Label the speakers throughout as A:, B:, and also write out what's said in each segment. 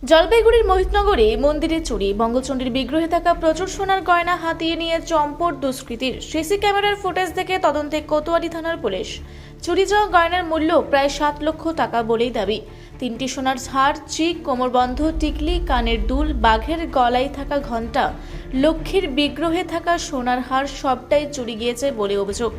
A: জলপাইগুড়ির মোহিতনগরে মন্দিরে চুরি, বঙ্গচণ্ডীর বিগ্রহে থাকা প্রচুর সোনার গয়না হাতিয়ে নিয়ে চম্পট দুষ্কৃতীর। সিসি ক্যামেরার ফুটেজ দেখে তদন্তে কোতোয়ালি থানার পুলিশ। চুরি যাওয়া গয়নার মূল্য প্রায় 7 লক্ষ টাকা বলেই দাবি। 3টি সোনার হার, চিক, কোমরবন্ধ, টিকলি, কানের দুল, বাঘের গলায় থাকা ঘণ্টা, লক্ষ্মীর বিগ্রহে থাকা সোনার হার সবটাই চুরি গিয়েছে বলে অভিযোগ।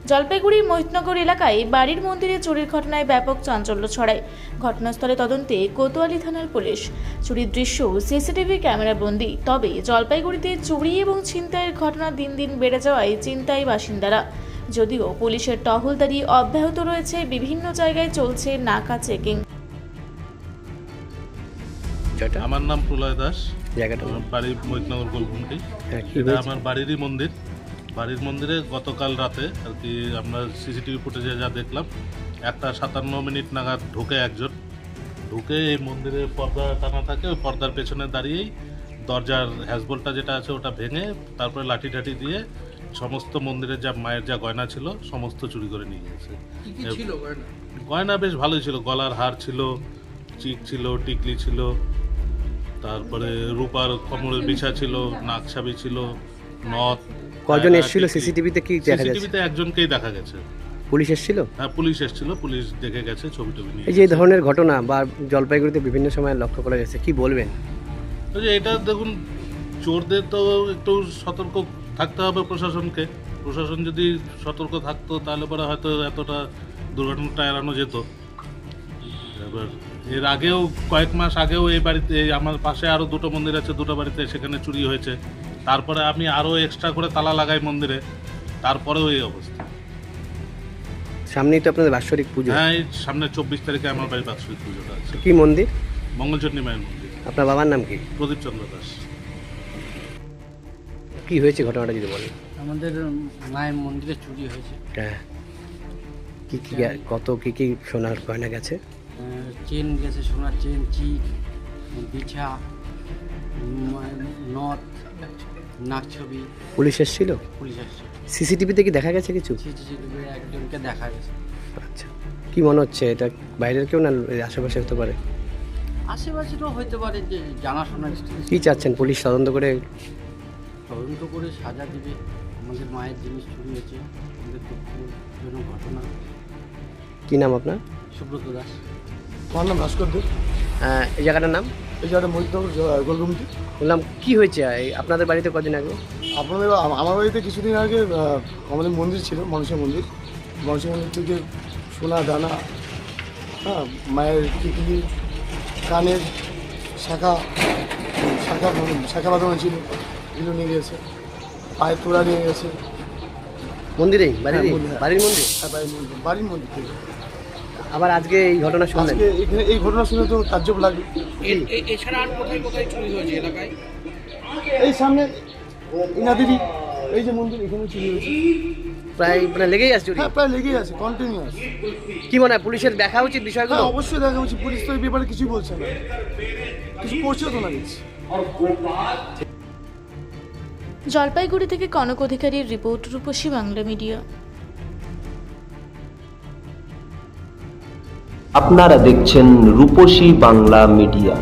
A: জলপাইগুড়ির মোহিতনগর এলাকায় বাড়ির মন্দিরে চুরির ঘটনায় ব্যাপক চাঞ্চল্য ছড়ায়। ঘটনাস্থলে তদন্তে কোতোয়ালি থানার পুলিশ। চুরির দৃশ্য সিসিটিভি ক্যামেরা বন্দী। তবে জলপাইগুড়িতে চুরি এবং ছিনতাইয়ের ঘটনা দিন দিন বেড়ে যাওয়ায় চিন্তায় বাসিন্দারা। যদিও পুলিশের টহলদারি অব্যাহত রয়েছে, বিভিন্ন জায়গায় চলছে নাকা চেকিং।
B: আমার নাম প্রলয় দাস, আমার বাড়ি মোহিতনগর গোলঘুমটি। এটা আমার বাড়িরই মন্দির। বাড়ির মন্দিরে গতকাল রাতে আর কি আমরা সিসিটিভি ফুটেজে যা দেখলাম, 1:57 নাগাদ ঢুকে এই মন্দিরে পর্দা টানা থাকে, ওই পর্দার পেছনে দাঁড়িয়েই দরজার হ্যাজবোল্টটা যেটা আছে ওটা ভেঙে তারপরে লাঠি টাঠি দিয়ে সমস্ত মন্দিরের যা মায়ের যা গয়না ছিল সমস্ত চুরি করে নিয়ে গেছে। গয়না বেশ ভালোই ছিল, গলার হার ছিল, চিক ছিল, টিকলি ছিল, তারপরে রূপার কোমরের বিছা ছিল, নাকছাবি ছিল, নথ।
C: কজন এসেছিল সিসিটিভিতে? কি দেখা যাচ্ছে?
B: সিসিটিভিতে একজনকেই দেখা গেছে।
C: পুলিশ এসেছিল?
B: হ্যাঁ, পুলিশ এসেছিল, পুলিশ দেখে গেছে, ছবি টবি নিয়ে।
C: এই যে এই ধরনের ঘটনা বা জলপাইগুড়িতে বিভিন্ন সময় লক্ষ্য করা গেছে, কি বলবেন?
B: এটা দেখুন, চোরদের তো একটু সতর্ক থাকতে হবে প্রশাসনকে। প্রশাসন যদি সতর্ক থাকতো তাহলে পরে হয়তো এতটা দুর্ঘটনাটা এড়ানো যেত। এবার এর আগেও কয়েক মাস আগেও এই বাড়িতে, আমার পাশে আরও 2টো মন্দির আছে, 2টো বাড়িতে সেখানে চুরি হয়েছে। তারপরে আমি আরও এক্সট্রা করে তালা লাগাই মন্দিরে, তারপরেও এই অবস্থা।
C: সামনেই তো আপনাদের বাৎসরিক পুজো।
B: হ্যাঁ, এই সামনে 24 তারিখে আমার বাড়ির বাৎসরিক পুজোটা আছে।
C: কি মন্দির?
B: মঙ্গলচণ্ডী মায়ের মন্দির।
C: আপনার বাবার নাম কি?
B: প্রদীপ চন্দ্র দাস।
C: কি হয়েছে ঘটনাটা যদি বলেন?
D: আমাদের মায়ের মন্দিরে চুরি হয়েছে।
C: হ্যাঁ, কি কি কত কি সোনার গয়না গেছে?
D: চেন গেছে, সোনার চেন, চিক, বিছা, নথ, নাকছবি।
C: পুলিশ এসেছিল?
D: পুলিশ আসছে।
C: সিসিটিভিতে কি দেখা গেছে কিছু?
D: সিসিটিভিতে একজনকে দেখা গেছে।
C: আচ্ছা, কি মনে হচ্ছে এটা বাইরের কেউ না আশেপাশে হতে পারে?
D: আশেপাশেরও হইতে পারে, যে জানাশোনা।
C: কি চাচ্ছেন পুলিশ তদন্ত করে
D: সাজা দিবে। আমাদের মায়ের জিনিস চুরি হয়েছে, আমাদের দুঃখজনক ঘটনা।
C: কি নাম আপনার?
D: সুব্রত দাস।
E: আমার নাম ভাস্কর দেব।
C: এই জায়গাটার নাম?
E: এই জায়গাটা মোহিতনগর গোলঘুমটি।
C: বললাম কি হয়েছে আপনাদের বাড়িতে কদিন আগে?
E: আপনাদের আমার বাড়িতে কিছুদিন আগে আমাদের মন্দির ছিল, মানুষের মন্দির থেকে সোনা দানা, হ্যাঁ, মায়ের টিকলি, কানের শাখা বাঁধানো ছিল, এগুলো নিয়ে গেছে। পায়ের তোড়া নিয়ে গেছে।
C: মন্দিরেই? বাড়ির
E: বাড়ির
C: মন্দির?
E: হ্যাঁ, বাড়ির মন্দির থেকে।
C: আবার আজকে এই ঘটনা শুনলেন?
E: আজকে এখানে এই ঘটনা শুনে তো তাজ্জব লাগে।
D: এছাড়া আর কোথায় চুরি হয়েছে এলাকায়?
E: এই সামনে ইনাদেরই এই যে মন্দির, এখানে চুরি হয়েছে।
C: প্রায় লেগেই আছে চুরি?
E: হ্যাঁ, প্রায় লেগেই আছে, কন্টিনিউয়াস।
C: কি মনে হয় পুলিশের দেখা উচিত বিষয়গুলো?
E: হ্যাঁ, অবশ্যই দেখা উচিত। পুলিশ তো এই ব্যাপারে কিছুই বলছে না, কিছু করছেও তো না কিছু।
A: জলপাইগুড়ি থেকে কনক অধিকারীর রিপোর্ট, রূপসী বাংলা মিডিয়া।
F: আপনারা দেখছেন রূপসী বাংলা মিডিয়া।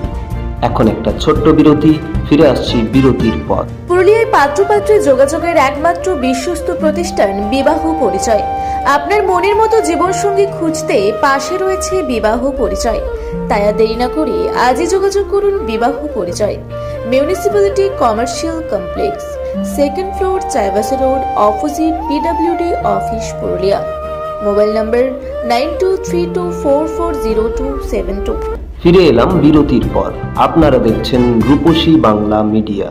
F: এখন একটা ছোট্ট বিরতি, ফিরে আসছি বিরতির পর।
A: পুরুলিয়ায় পাত্রপাত্রী যোগাযোগের একমাত্র বিশ্বস্ত প্রতিষ্ঠান বিবাহ পরিচয়। আপনার মনের মতো জীবনসঙ্গী খুঁজতে পাশে রয়েছে বিবাহ পরিচয়। তাই আর দেরি না করে আজই যোগাযোগ করুন বিবাহ পরিচয়। Municipality commercial complex, 2nd floor, Chaibasa road, opposite PWD office, Purulia. Mobile নম্বর 9232440272।
F: ফিরে এলাম বিরতির পর। আপনারা দেখছেন রূপসী বাংলা মিডিয়া।